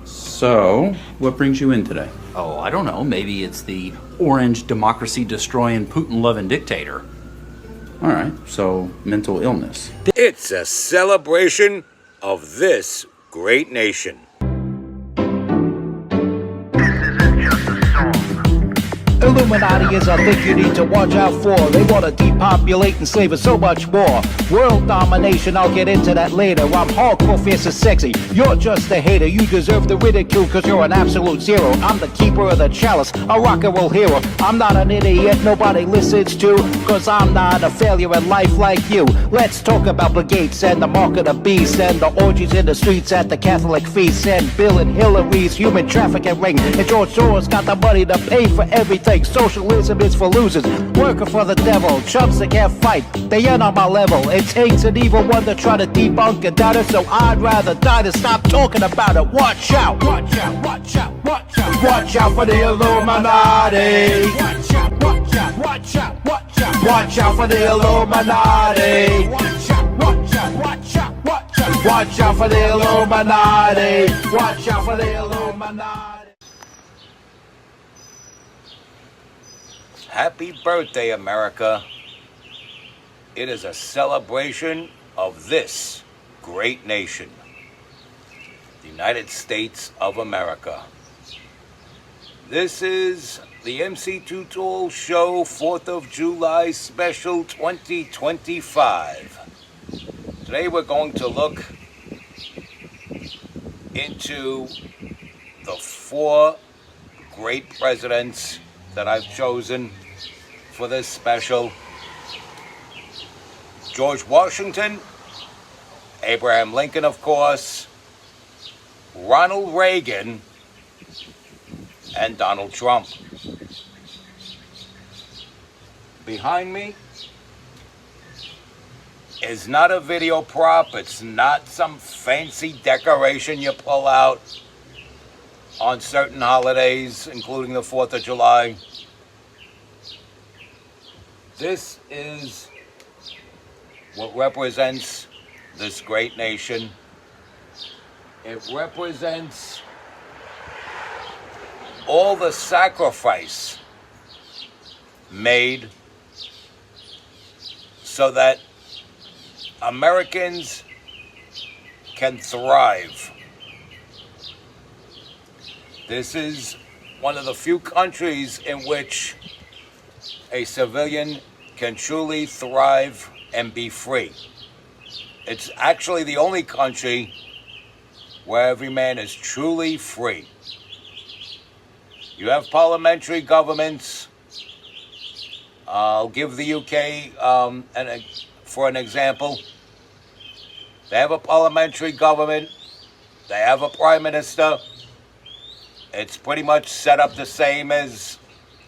So, what brings you in today? Oh, I don't know. Maybe it's the orange democracy-destroying, Putin-loving dictator. All right, so mental illness. It's a celebration of this great nation. Illuminati is a thing you need to watch out for. They want to depopulate and slave us so much more. World domination, I'll get into that later. I'm hardcore, fierce and sexy. You're just a hater. You deserve the ridicule because you're an absolute zero. I'm the keeper of the chalice, a rock and roll hero. I'm not an idiot nobody listens to, because I'm not a failure in life like you. Let's talk about Bill Gates and the mark of the beast and the orgies in the streets at the Catholic feasts and Bill and Hillary's human trafficking ring. And George Soros got the money to pay for everything. Socialism is for losers, working for the devil. Chumps that can't fight, they ain't on my level. It takes an evil one to try to debunk and doubt it, so I'd rather die than stop talking about it. Watch out, watch out, watch out, watch out. Watch out for the Illuminati. Watch out, watch out, watch out, watch out. Watch out for the Illuminati. Watch out, watch out, watch out, watch out. Watch out for the Illuminati. Watch out for the Illuminati. Happy birthday, America. It is a celebration of this great nation, the United States of America. This is the MC2 Tool Show 4th of July Special 2025. Today we're going to look into the 4 great presidents that I've chosen for this special. George Washington, Abraham Lincoln, of course, Ronald Reagan, and Donald Trump. Behind me is not a video prop. It's not some fancy decoration you pull out on certain holidays, including the 4th of July. This is what represents this great nation. It represents all the sacrifice made so that Americans can thrive. This is one of the few countries in which a civilian can truly thrive and be free. It's actually the only country where every man is truly free. You have parliamentary governments. I'll give the UK for an example. They have a parliamentary government. They have a prime minister. It's pretty much set up the same as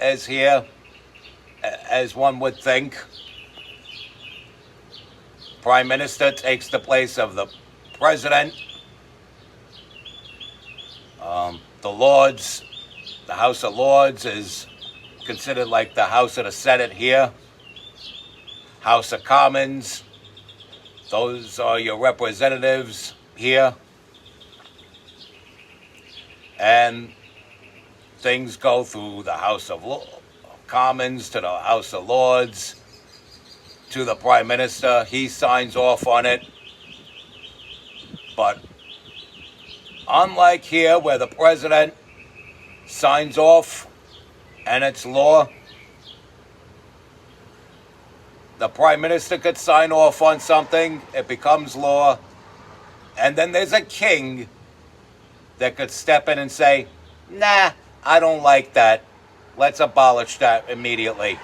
here, as one would think. Prime Minister takes the place of the President. The Lords, the House of Lords is considered like the House of the Senate here. House of Commons, those are your representatives here. And things go through the House of Commons to the House of Lords to the Prime Minister. He signs off on it. But unlike here, where the President signs off and it's law, the Prime Minister could sign off on something, it becomes law, and then there's a king that could step in and say, nah, I don't like that. Let's abolish that immediately.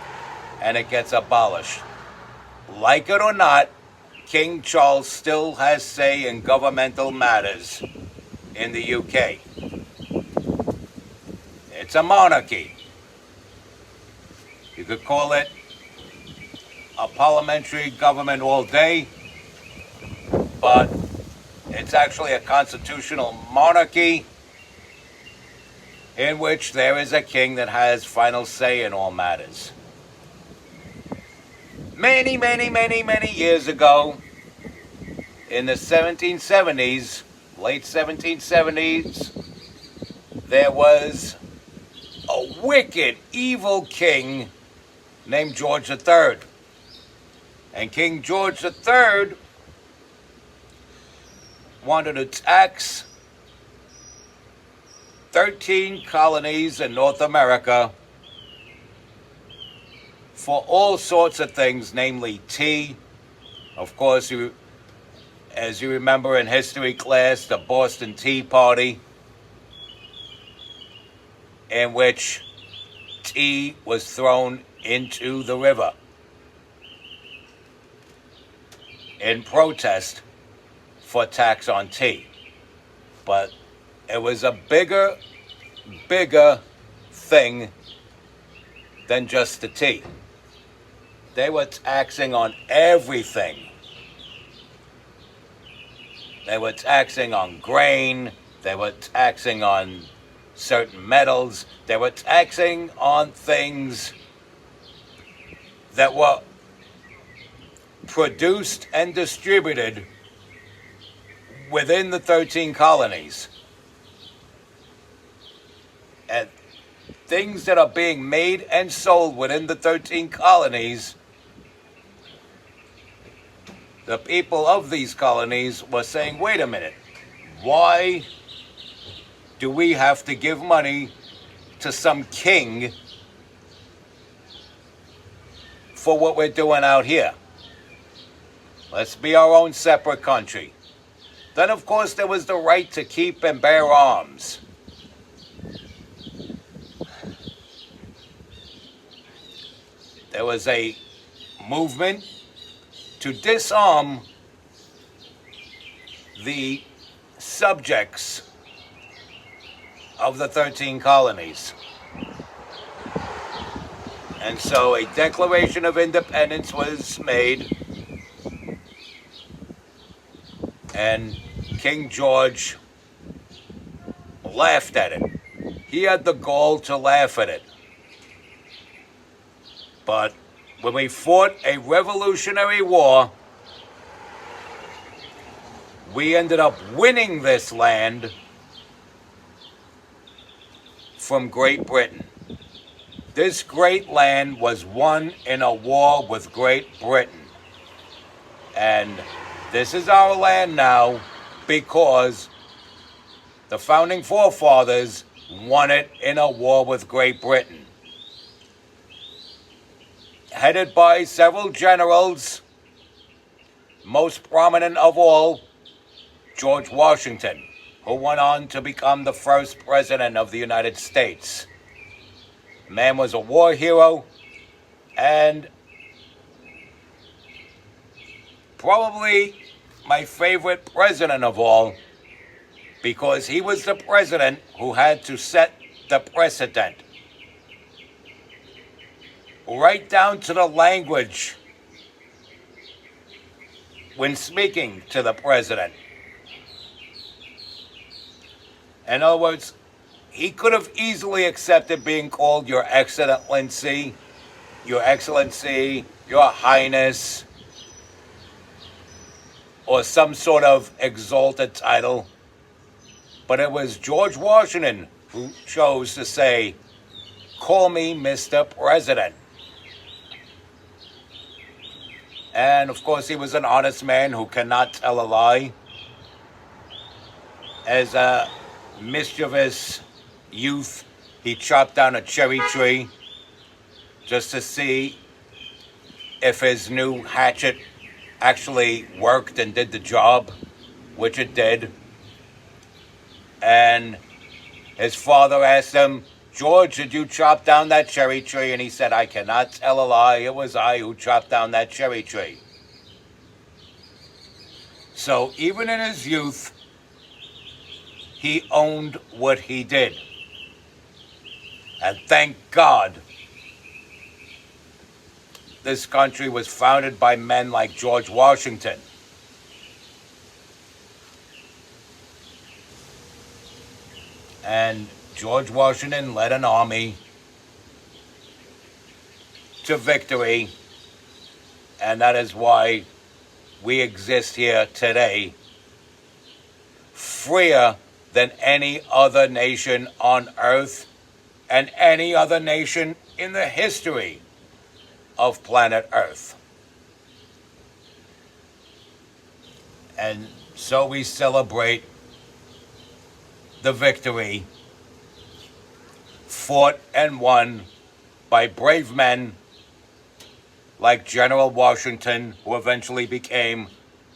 And it gets abolished. Like it or not, King Charles still has say in governmental matters in the UK. It's a monarchy. You could call it a parliamentary government all day, but it's actually a constitutional monarchy in which there is a king that has final say in all matters. Many, many, many, many years ago, in the 1770s, late 1770s, there was a wicked, evil king named George III. And King George III wanted to tax 13 colonies in North America for all sorts of things, namely tea. Of course, as you remember in history class, the Boston Tea Party, in which tea was thrown into the river in protest for tax on tea. But it was a bigger thing than just the tea. They were taxing on everything. They were taxing on grain. They were taxing on certain metals. They were taxing on things that were produced and distributed within the 13 colonies. And things that are being made and sold within the 13 colonies, the people of these colonies were saying, wait a minute, why do we have to give money to some king for what we're doing out here? Let's be our own separate country. Then, of course, there was the right to keep and bear arms. There was a movement to disarm the subjects of the 13 colonies. And so a Declaration of Independence was made, and King George laughed at it. He had the gall to laugh at it. But when we fought a Revolutionary War, we ended up winning this land from Great Britain. This great land was won in a war with Great Britain. And this is our land now because the founding forefathers won it in a war with Great Britain. Headed by several generals, most prominent of all, George Washington, who went on to become the first president of the United States. The man was a war hero and probably my favorite president of all, because he was the president who had to set the precedent. Right down to the language when speaking to the president. In other words, he could have easily accepted being called Your Excellency, Your Excellency, Your Highness, or some sort of exalted title. But it was George Washington who chose to say, call me Mr. President. And of course, he was an honest man who cannot tell a lie. As a mischievous youth, he chopped down a cherry tree just to see if his new hatchet actually worked and did the job, which it did. And his father asked him, George, did you chop down that cherry tree? And he said, I cannot tell a lie. It was I who chopped down that cherry tree. So even in his youth, he owned what he did. And thank God this country was founded by men like George Washington. And George Washington led an army to victory, and that is why we exist here today, freer than any other nation on earth and any other nation in the history of planet Earth. And so we celebrate the victory fought and won by brave men like General Washington, who eventually became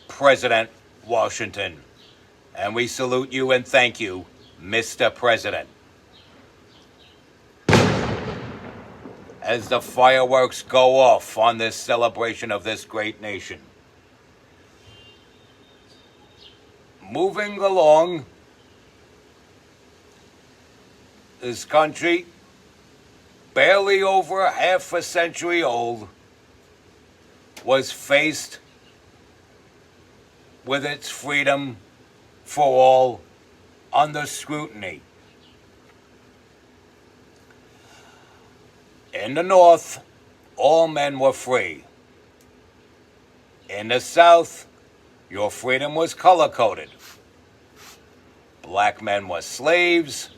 President Washington. And we salute you and thank you, Mr. President. As the fireworks go off on this celebration of this great nation. Moving along, this country, barely over half a century old, was faced with its freedom for all under scrutiny. In the North, all men were free. In the South, your freedom was color-coded. Black men were slaves.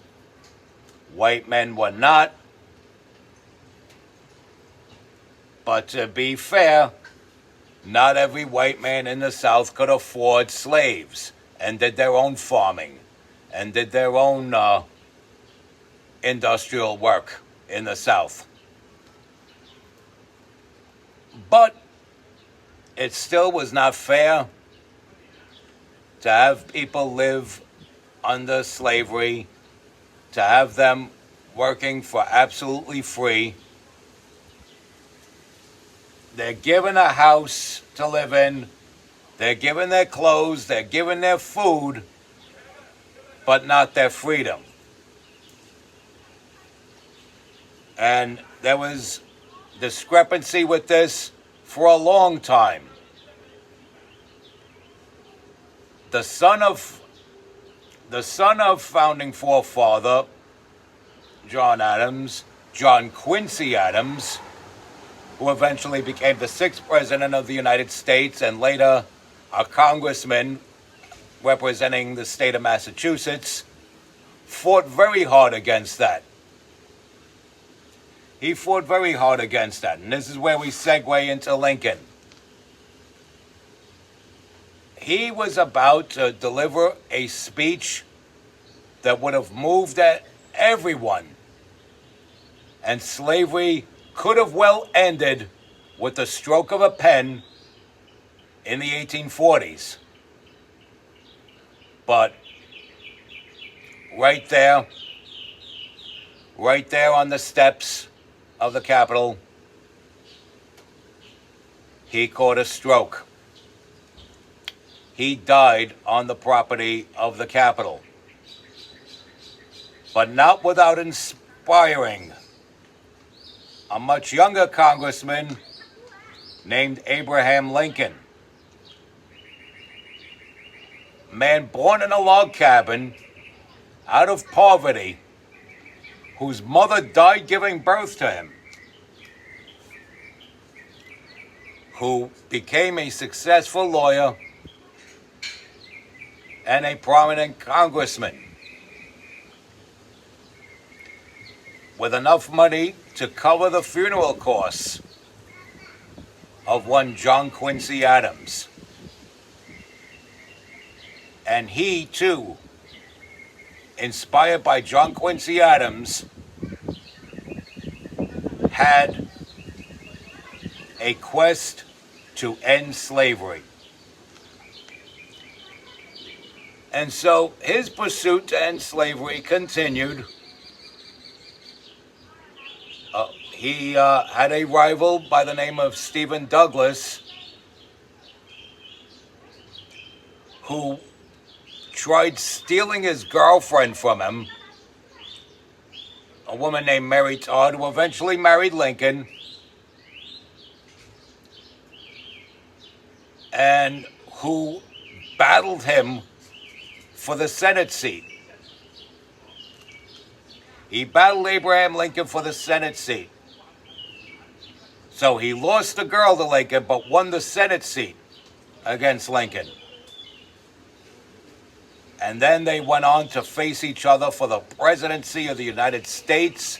White men were not. But to be fair, not every white man in the South could afford slaves and did their own farming and did their own industrial work in the South. But it still was not fair to have people live under slavery, to have them working for absolutely free. They're given a house to live in, they're given their clothes, they're given their food, but not their freedom. And there was discrepancy with this for a long time. The son of founding forefather John Quincy Adams, who eventually became the 6th president of the United States and later a congressman representing the state of Massachusetts, fought very hard against that. He fought very hard against that, and this is where we segue into Lincoln. He was about to deliver a speech that would have moved everyone, and slavery could have well ended with the stroke of a pen in the 1840s. But right there on the steps of the Capitol, he caught a stroke. He died on the property of the Capitol. But not without inspiring a much younger congressman named Abraham Lincoln. A man born in a log cabin out of poverty, whose mother died giving birth to him, who became a successful lawyer and a prominent congressman with enough money to cover the funeral costs of one John Quincy Adams. And he, too, inspired by John Quincy Adams, had a quest to end slavery. And so his pursuit to end slavery continued. He had a rival by the name of Stephen Douglas, who tried stealing his girlfriend from him, a woman named Mary Todd, who eventually married Lincoln, and who battled him for the Senate seat. He battled Abraham Lincoln for the Senate seat. So he lost the girl to Lincoln, but won the Senate seat against Lincoln. And then they went on to face each other for the presidency of the United States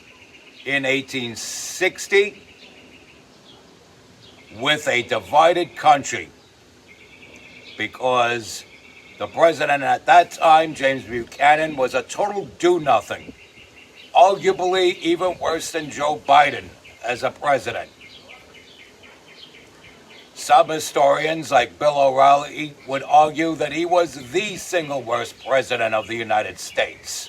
in 1860 with a divided country, because the president at that time, James Buchanan, was a total do-nothing, arguably even worse than Joe Biden as a president. Some historians, like Bill O'Reilly, would argue that he was the single worst president of the United States.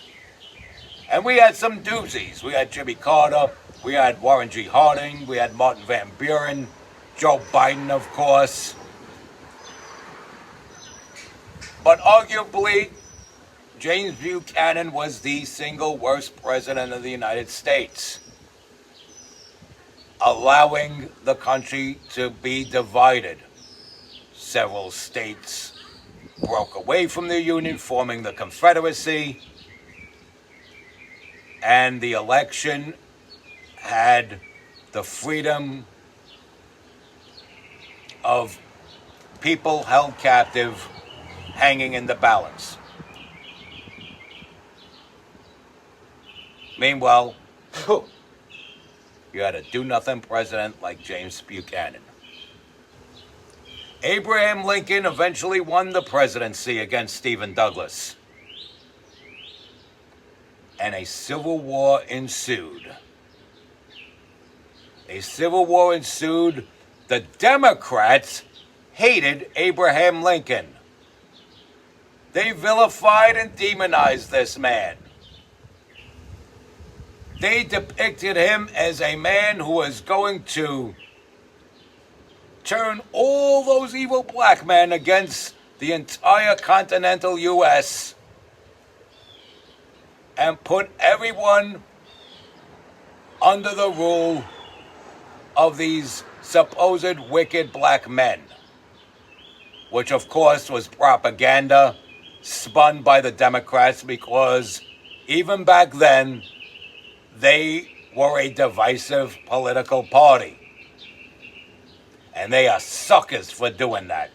And we had some doozies. We had Jimmy Carter, we had Warren G. Harding, we had Martin Van Buren, Joe Biden, of course. But arguably, James Buchanan was the single worst president of the United States, allowing the country to be divided. Several states broke away from the Union, forming the Confederacy, and the election had the freedom of people held captive hanging in the balance. Meanwhile, you had a do-nothing president like James Buchanan. Abraham Lincoln eventually won the presidency against Stephen Douglas, and a civil war ensued. A civil war ensued. The Democrats hated Abraham Lincoln. They vilified and demonized this man. They depicted him as a man who was going to turn all those evil black men against the entire continental U.S. and put everyone under the rule of these supposed wicked black men, which of course was propaganda spun by the Democrats, because even back then they were a divisive political party, and they are suckers for doing that.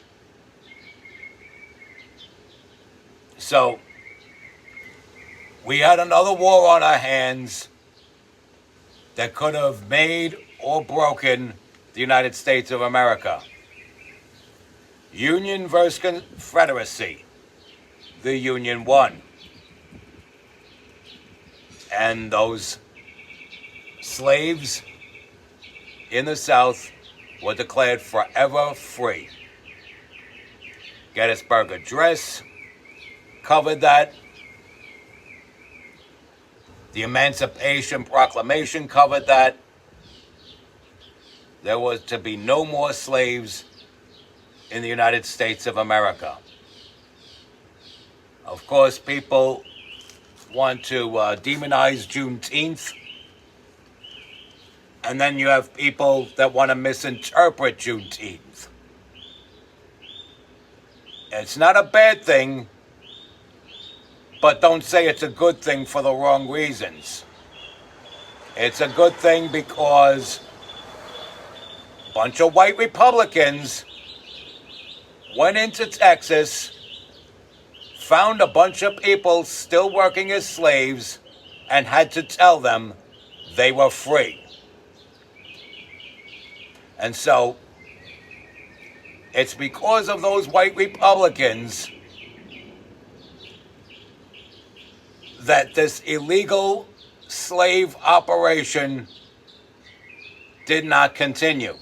So we had another war on our hands that could have made or broken the United States of America. Union versus Confederacy. The Union won. And those slaves in the South were declared forever free. Gettysburg Address covered that. The Emancipation Proclamation covered that. There was to be no more slaves in the United States of America. Of course, people want to demonize Juneteenth. And then you have people that want to misinterpret Juneteenth. It's not a bad thing, but don't say it's a good thing for the wrong reasons. It's a good thing because a bunch of white Republicans went into Texas, found a bunch of people still working as slaves, and had to tell them they were free. And so, it's because of those white Republicans that this illegal slave operation did not continue.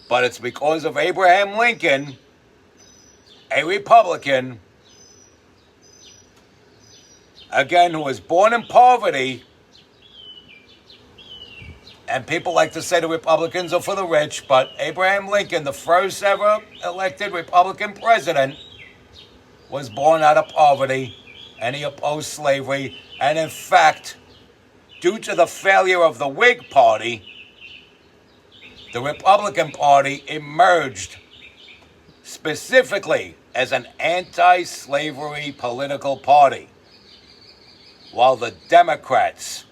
But it's because of Abraham Lincoln, a Republican, again, who was born in poverty. And people like to say the Republicans are for the rich, but Abraham Lincoln, the first ever elected Republican president, was born out of poverty, and he opposed slavery. And in fact, due to the failure of the Whig Party, the Republican Party emerged specifically as an anti-slavery political party, while the Democrats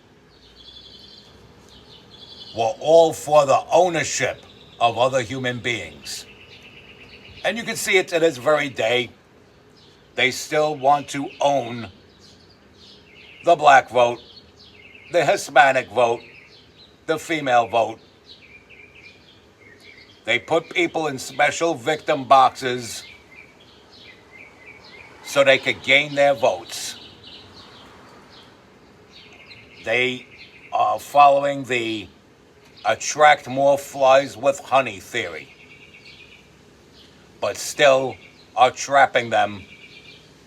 were all for the ownership of other human beings. And you can see it to this very day. they still want to own the black vote, the Hispanic vote, the female vote. They put people in special victim boxes so they could gain their votes. They are following the attract more flies with honey theory, but still are trapping them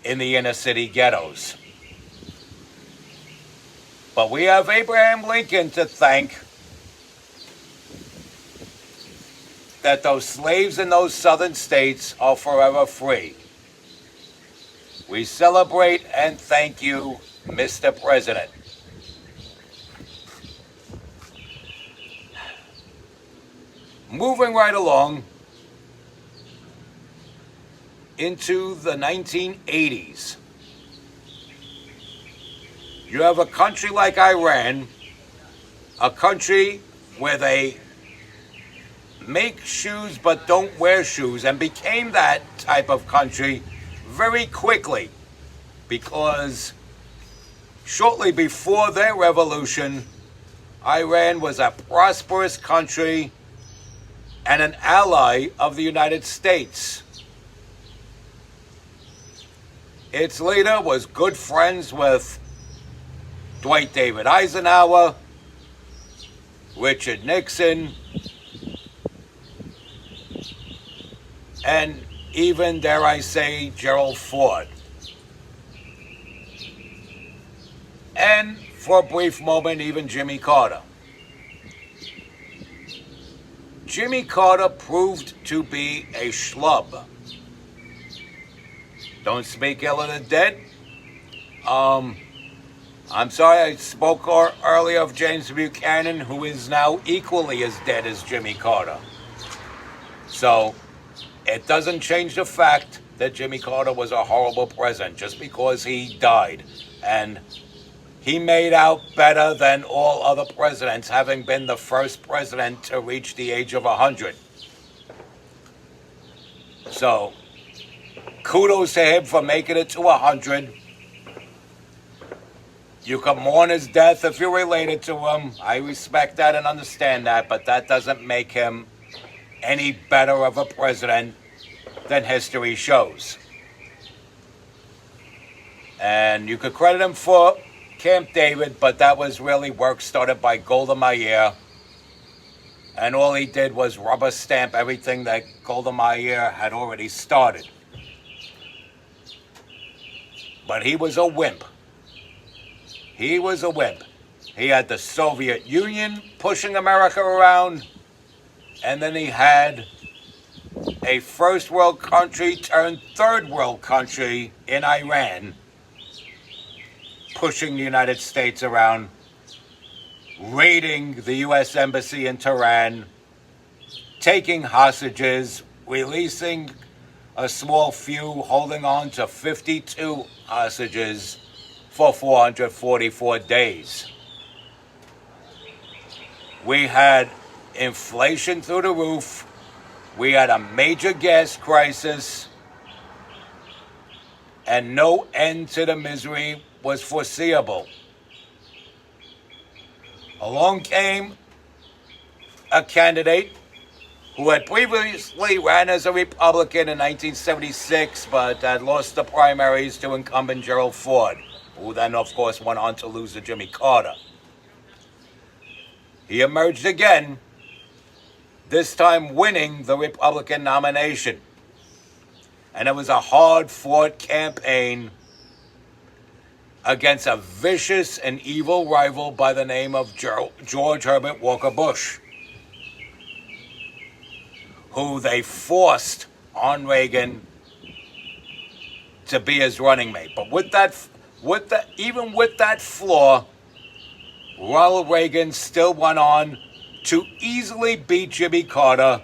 in the inner city ghettos. But we have Abraham Lincoln to thank, that those slaves in those southern states are forever free. We celebrate and thank you, Mr. President. Moving right along into the 1980s. You have a country like Iran, a country where they make shoes but don't wear shoes, and became that type of country very quickly, because shortly before their revolution, Iran was a prosperous country and an ally of the United States. Its leader was good friends with Dwight David Eisenhower, Richard Nixon, and even, dare I say, Gerald Ford. And for a brief moment, even Jimmy Carter. Jimmy Carter proved to be a schlub. Don't speak ill of the dead. I'm sorry, I spoke earlier of James Buchanan, who is now equally as dead as Jimmy Carter. So, it doesn't change the fact that Jimmy Carter was a horrible president just because he died. And he made out better than all other presidents, having been the first president to reach the age of 100. So, kudos to him for making it to 100. You can mourn his death if you're related to him. I respect that and understand that, but that doesn't make him any better of a president than history shows. And you could credit him for Camp David, but that was really work started by Golda Meir. And all he did was rubber stamp everything that Golda Meir had already started. But he was a wimp. He was a wimp. He had the Soviet Union pushing America around, and then he had a first world country turned third world country in Iran pushing the United States around, raiding the U.S. Embassy in Tehran, taking hostages, releasing a small few, holding on to 52 hostages for 444 days. We had inflation through the roof. We had a major gas crisis, and no end to the misery was foreseeable. Along came a candidate who had previously ran as a Republican in 1976, but had lost the primaries to incumbent Gerald Ford, who then, of course, went on to lose to Jimmy Carter. He emerged again, this time winning the Republican nomination. And it was a hard-fought campaign against a vicious and evil rival by the name of George Herbert Walker Bush, who they forced on Reagan to be his running mate. But even with that flaw, Ronald Reagan still went on to easily beat Jimmy Carter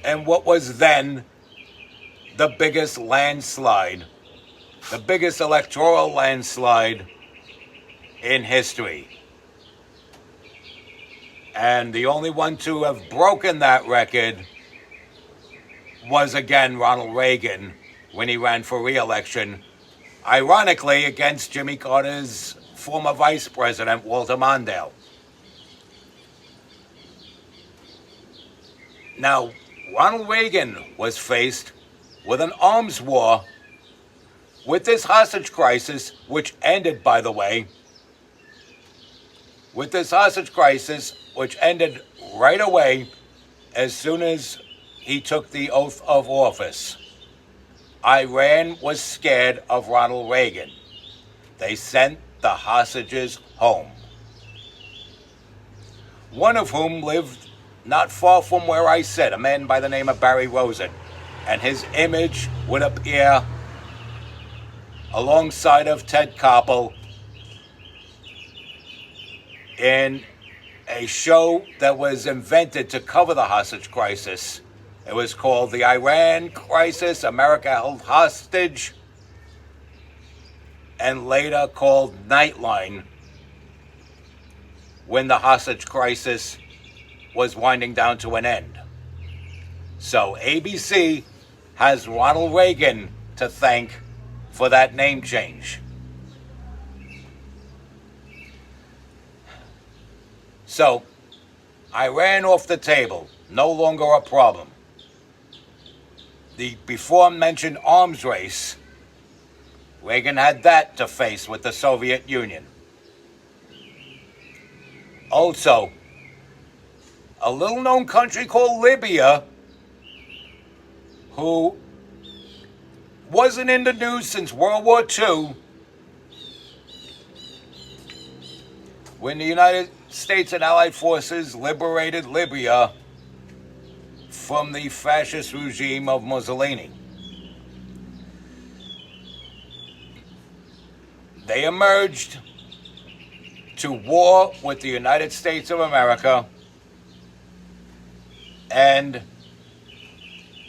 in what was then the biggest landslide, the biggest electoral landslide in history. And the only one to have broken that record was again Ronald Reagan when he ran for re-election ironically against Jimmy Carter's former vice president, Walter Mondale. Now, Ronald Reagan was faced with an arms war with this hostage crisis, which ended, by the way, with this hostage crisis, which ended right away as soon as he took the oath of office. Iran was scared of Ronald Reagan. They sent the hostages home, one of whom lived not far from where I sit, a man by the name of Barry Rosen, and his image would appear alongside of Ted Koppel in a show that was invented to cover the hostage crisis. It was called The Iran Crisis, America Held Hostage, and later called Nightline, when the hostage crisis was winding down to an end. So ABC has Ronald Reagan to thank for that name change. So, Iran off the table, no longer a problem. The before mentioned arms race, Reagan had that to face with the Soviet Union. Also, a little known country called Libya, who wasn't in the news since World War II, when the United States and Allied forces liberated Libya from the fascist regime of Mussolini. They emerged to war with the United States of America, and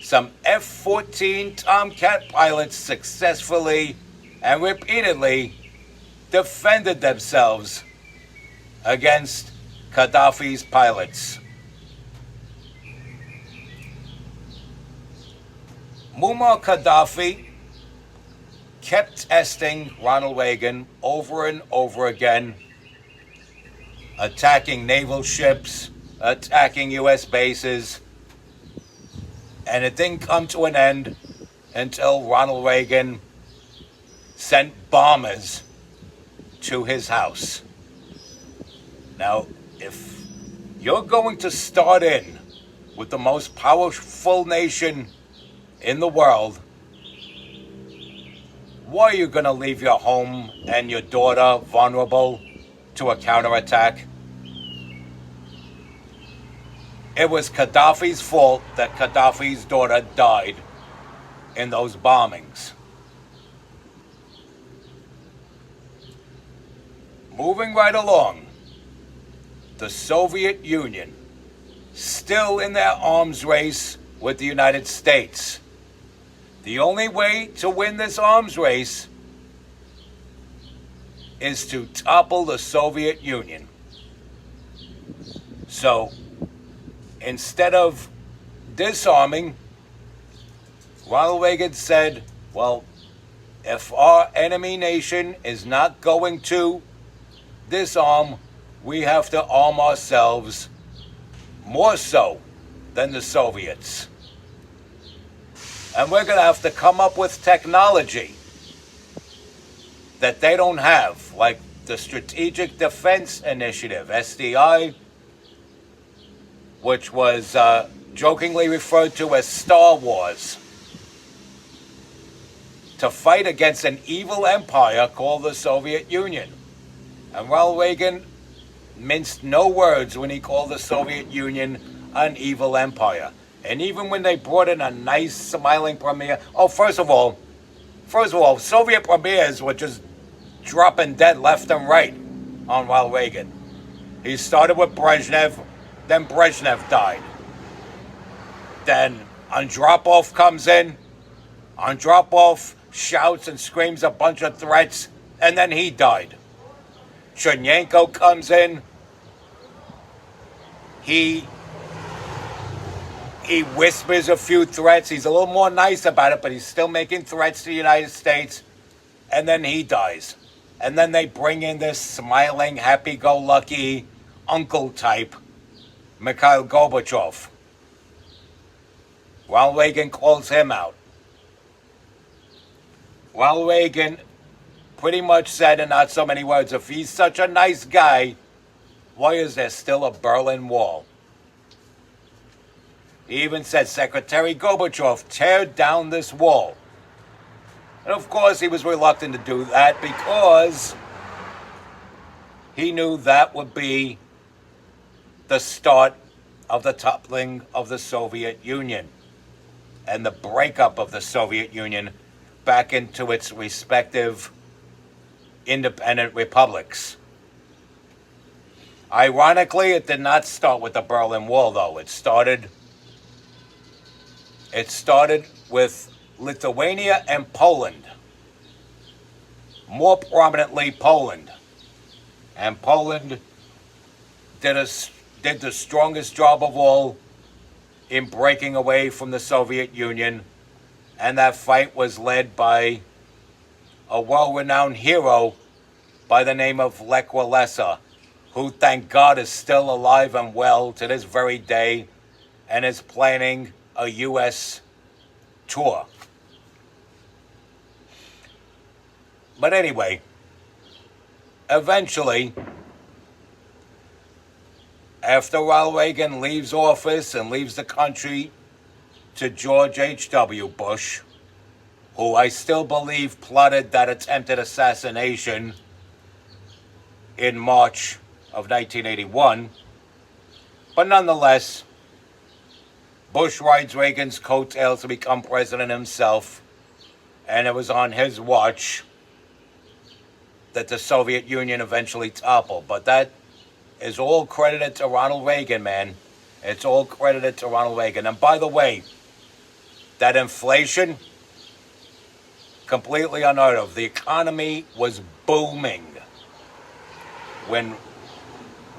some F-14 Tomcat pilots successfully and repeatedly defended themselves against Gaddafi's pilots. Muammar Gaddafi kept testing Ronald Reagan over and over again, attacking naval ships, attacking U.S. bases, and it didn't come to an end until Ronald Reagan sent bombers to his house. Now, if you're going to start in with the most powerful nation in the world, why are you going to leave your home and your daughter vulnerable to a counterattack? It was Gaddafi's fault that Gaddafi's daughter died in those bombings. Moving right along, the Soviet Union, still in their arms race with the United States. The only way to win this arms race is to topple the Soviet Union. So, instead of disarming, Ronald Reagan said, well, if our enemy nation is not going to disarm, we have to arm ourselves more so than the Soviets. And we're going to have to come up with technology that they don't have, like the Strategic Defense Initiative, SDI, which was jokingly referred to as Star Wars, to fight against an evil empire called the Soviet Union. And Ronald Reagan minced no words when he called the Soviet Union an evil empire. And even when they brought in a nice smiling premier, first of all, Soviet premiers were just dropping dead left and right on Ronald Reagan. He started with Brezhnev, then Brezhnev died. Then Andropov comes in, Andropov shouts and screams a bunch of threats, and then he died. Chernenko comes in, he whispers a few threats. He's a little more nice about it, but he's still making threats to the United States. and then he dies. And then they bring in this smiling, happy-go-lucky uncle type, Mikhail Gorbachev. Ronald Reagan calls him out. Ronald Reagan pretty much said in not so many words, if he's such a nice guy, why is there still a Berlin Wall? He even said, Secretary Gorbachev, tear down this wall. And of course he was reluctant to do that because he knew that would be the start of the toppling of the Soviet Union and the breakup of the Soviet Union back into its respective independent republics. Ironically, it did not start with the Berlin Wall, though. It started with Lithuania and Poland. More prominently, Poland. And Poland did the strongest job of all in breaking away from the Soviet Union. And that fight was led by a well-renowned hero by the name of Lech Walesa, who, thank God, is still alive and well to this very day and is planning a U.S. tour. But anyway, eventually, after Ronald Reagan leaves office and leaves the country to George H.W. Bush, who I still believe plotted that attempted assassination in March of 1981. But nonetheless, Bush rides Reagan's coattails to become president himself, and it was on his watch that the Soviet Union eventually toppled. But that is all credited to Ronald Reagan, man. It's all credited to Ronald Reagan. And by the way, that inflation, completely unheard of. The economy was booming when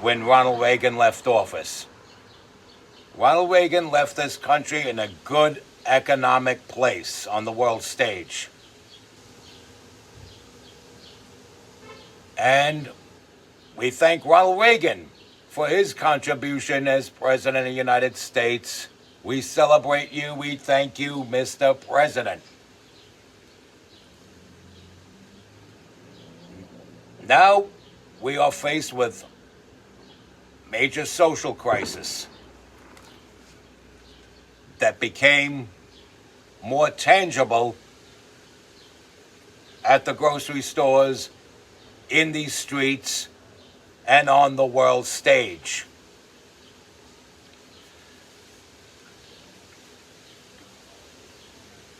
Ronald Reagan left office. Ronald Reagan left this country in a good economic place on the world stage. And we thank Ronald Reagan for his contribution as President of the United States. We celebrate you. We thank you, Mr. President. Now we are faced with major social crisis that became more tangible at the grocery stores, in these streets, and on the world stage.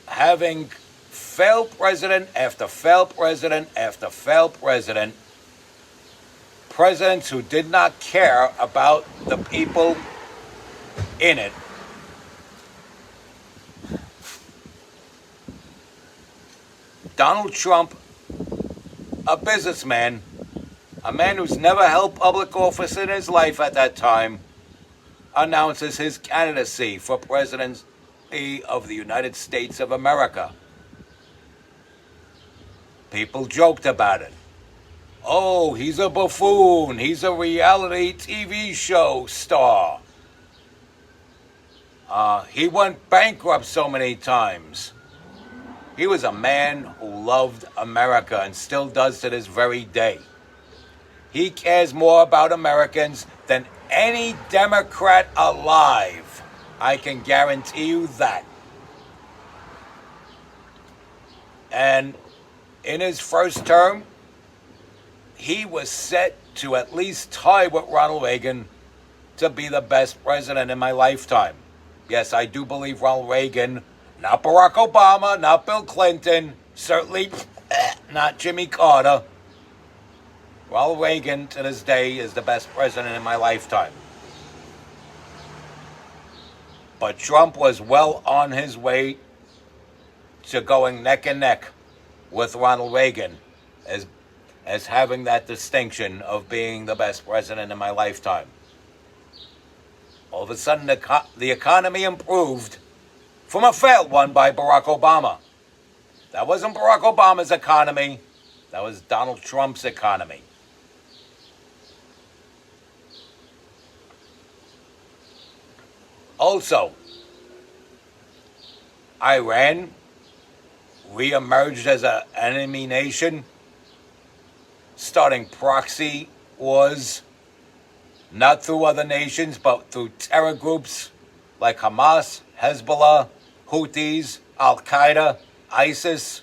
Having failed president after failed president after failed president, presidents who did not care about the people in it, Donald Trump, a businessman, a man who's never held public office in his life at that time, announces his candidacy for presidency of the United States of America. People joked about it. Oh, he's a buffoon. He's a reality TV show star. He went bankrupt so many times. He was a man who loved America and still does to this very day. He cares more about Americans than any Democrat alive. I can guarantee you that. And in his first term, he was set to at least tie with Ronald Reagan to be the best president in my lifetime. Yes, I do believe Ronald Reagan, not Barack Obama, not Bill Clinton, certainly not Jimmy Carter. Ronald Reagan, to this day, is the best president in my lifetime. But Trump was well on his way to going neck and neck with Ronald Reagan as having that distinction of being the best president in my lifetime. All of a sudden, the economy improved from a failed one by Barack Obama. That wasn't Barack Obama's economy. That was Donald Trump's economy. Also, Iran re-emerged as an enemy nation, starting proxy wars, not through other nations, but through terror groups like Hamas, Hezbollah, Houthis, Al-Qaeda, ISIS,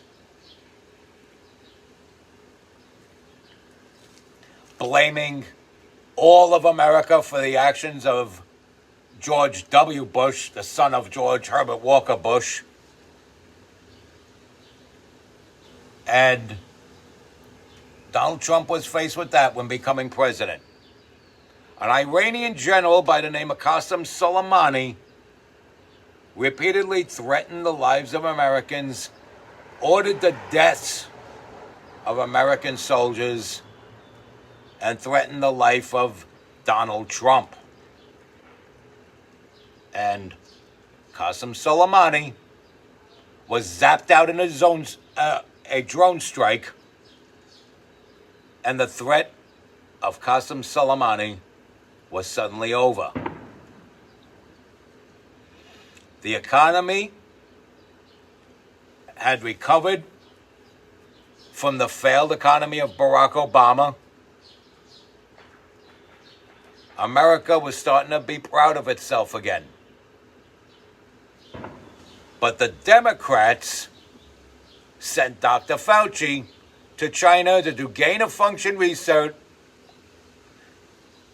blaming all of America for the actions of George W. Bush, the son of George Herbert Walker Bush. And Donald Trump was faced with that when becoming president. An Iranian general by the name of Qasem Soleimani repeatedly threatened the lives of Americans, ordered the deaths of American soldiers, and threatened the life of Donald Trump. And Qasem Soleimani was zapped out in a drone strike, and the threat of Qasem Soleimani was suddenly over. The economy had recovered from the failed economy of Barack Obama. America was starting to be proud of itself again. But the Democrats sent Dr. Fauci to China to do gain-of-function research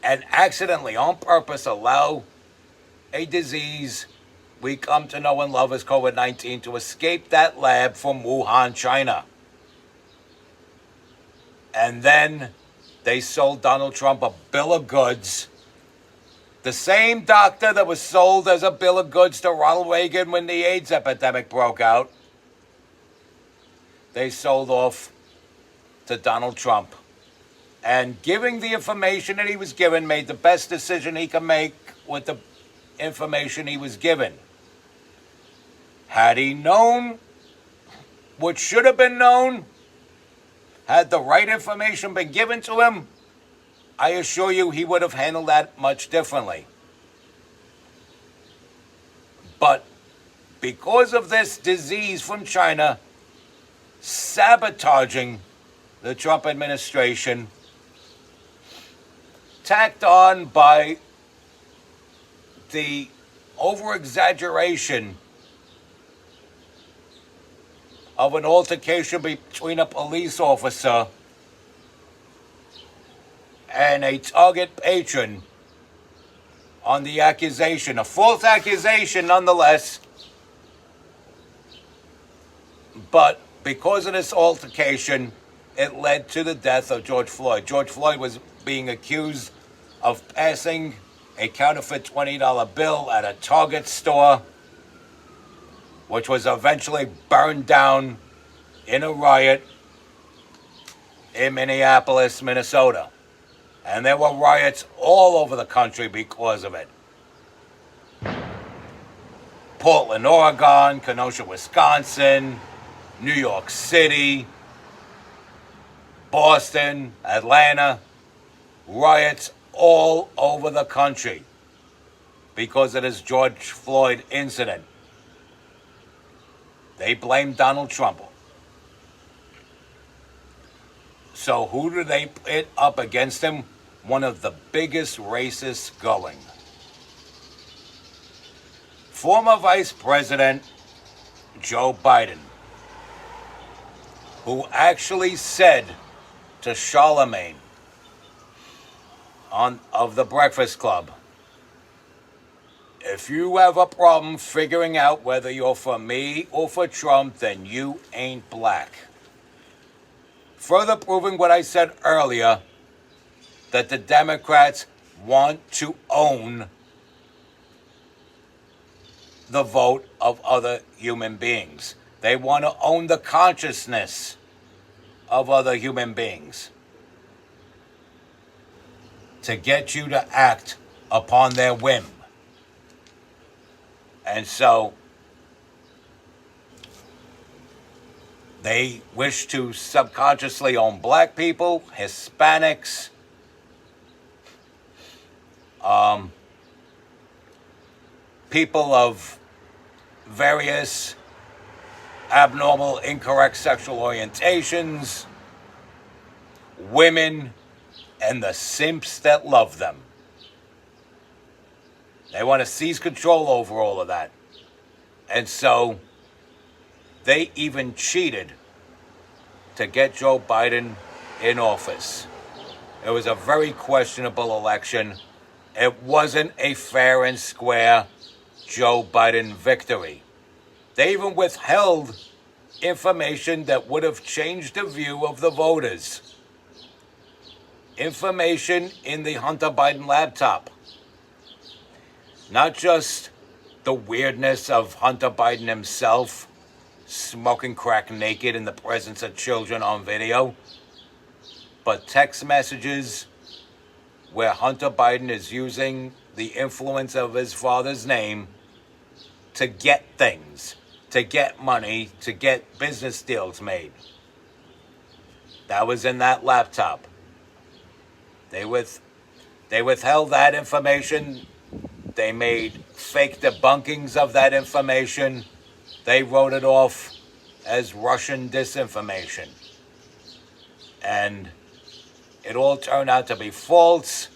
and accidentally, on purpose, allow a disease we come to know and love as COVID-19 to escape that lab from Wuhan, China. And then they sold Donald Trump a bill of goods. The same doctor that was sold as a bill of goods to Ronald Reagan when the AIDS epidemic broke out, they sold off to Donald Trump. And giving the information that he was given, made the best decision he could make with the information he was given. Had he known what should have been known, had the right information been given to him, I assure you he would have handled that much differently. But because of this disease from China sabotaging the Trump administration, tacked on by the over-exaggeration of an altercation between a police officer and a Target patron on the accusation, a false accusation nonetheless, but because of this altercation, it led to the death of George Floyd. George Floyd was being accused of passing a counterfeit $20 bill at a Target store, which was eventually burned down in a riot in Minneapolis, Minnesota. And there were riots all over the country because of it. Portland, Oregon, Kenosha, Wisconsin, New York City, Boston, Atlanta, riots all over the country because of this George Floyd incident. They blamed Donald Trump. So who do they pit up against him? One of the biggest racists going. Former Vice President Joe Biden, who actually said to Charlemagne of the Breakfast Club, if you have a problem figuring out whether you're for me or for Trump, then you ain't black. Further proving what I said earlier, that the Democrats want to own the vote of other human beings. They want to own the consciousness of other human beings to get you to act upon their whim. And so They wish to subconsciously own black people, Hispanics, people of various abnormal, incorrect sexual orientations, women, and the simps that love them. They want to seize control over all of that. And so they even cheated to get Joe Biden in office. It was a very questionable election. It wasn't a fair and square Joe Biden victory. They even withheld information that would have changed the view of the voters. Information in the Hunter Biden laptop. Not just the weirdness of Hunter Biden himself smoking crack naked in the presence of children on video, but text messages where Hunter Biden is using the influence of his father's name to get things, to get money, to get business deals made. That was in that laptop. They withheld that information. They made fake debunkings of that information. They wrote it off as Russian disinformation. And it all turned out to be false.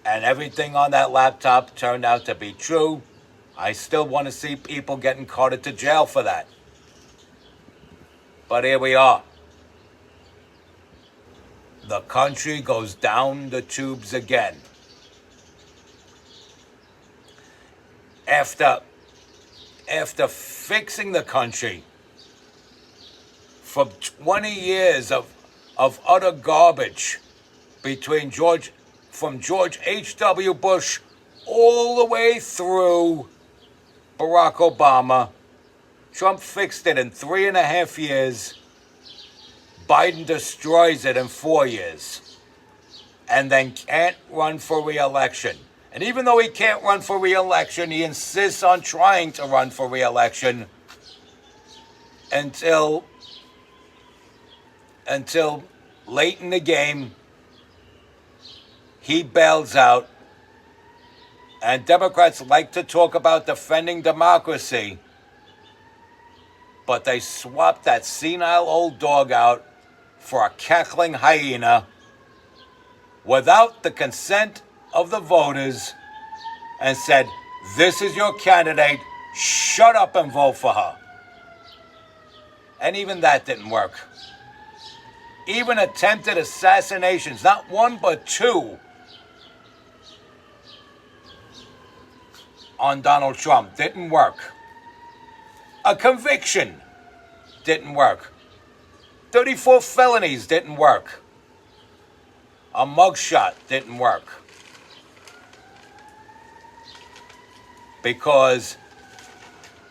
And everything on that laptop turned out to be true. I still want to see people getting carted to jail for that. But here we are. The country goes down the tubes again. After fixing the country from 20 years of utter garbage from George H.W. Bush all the way through Barack Obama, Trump fixed it in 3.5 years. Biden destroys it in 4 years. And then can't run for re-election. And even though he can't run for re-election, he insists on trying to run for re-election until late in the game, he bails out. And Democrats like to talk about defending democracy, but they swapped that senile old dog out for a cackling hyena without the consent of the voters and said, "This is your candidate, shut up and vote for her." And even that didn't work. Even attempted assassinations, not one but two, on Donald Trump didn't work. A conviction didn't work. 34 felonies didn't work. A mugshot didn't work. Because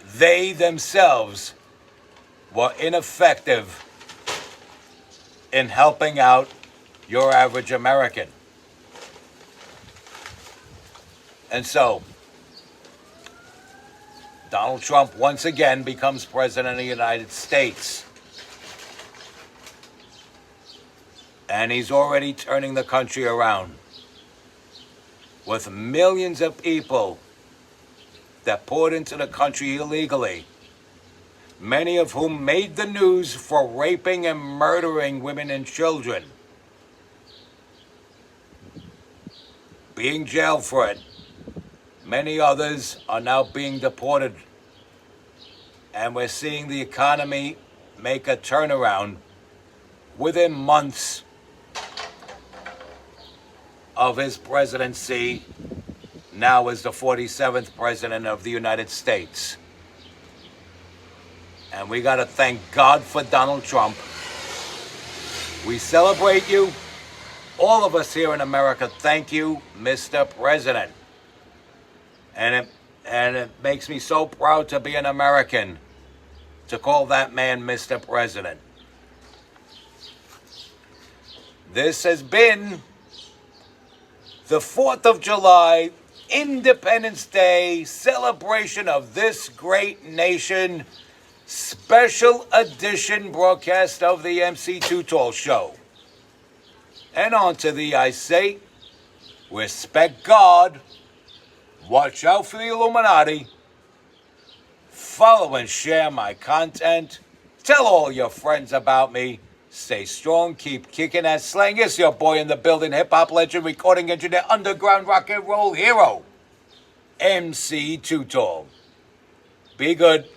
they themselves were ineffective in helping out your average American. And so, Donald Trump once again becomes president of the United States. And he's already turning the country around with millions of people that poured into the country illegally, many of whom made the news for raping and murdering women and children, being jailed for it. Many others are now being deported. And we're seeing the economy make a turnaround within months of his presidency, now as the 47th president of the United States. And we got to thank God for Donald Trump. We celebrate you. All of us here in America thank you, Mr. President. And it makes me so proud to be an American, to call that man Mr. President. This has been the 4th of July, Independence Day celebration of this great nation, special edition broadcast of the MC Too Tall Show. And on to the I say, respect God, watch out for the Illuminati, follow and share my content, tell all your friends about me, stay strong, keep kicking that slang. It's your boy in the building, hip-hop legend, recording engineer, underground rock and roll hero, MC Too Tall. Be good.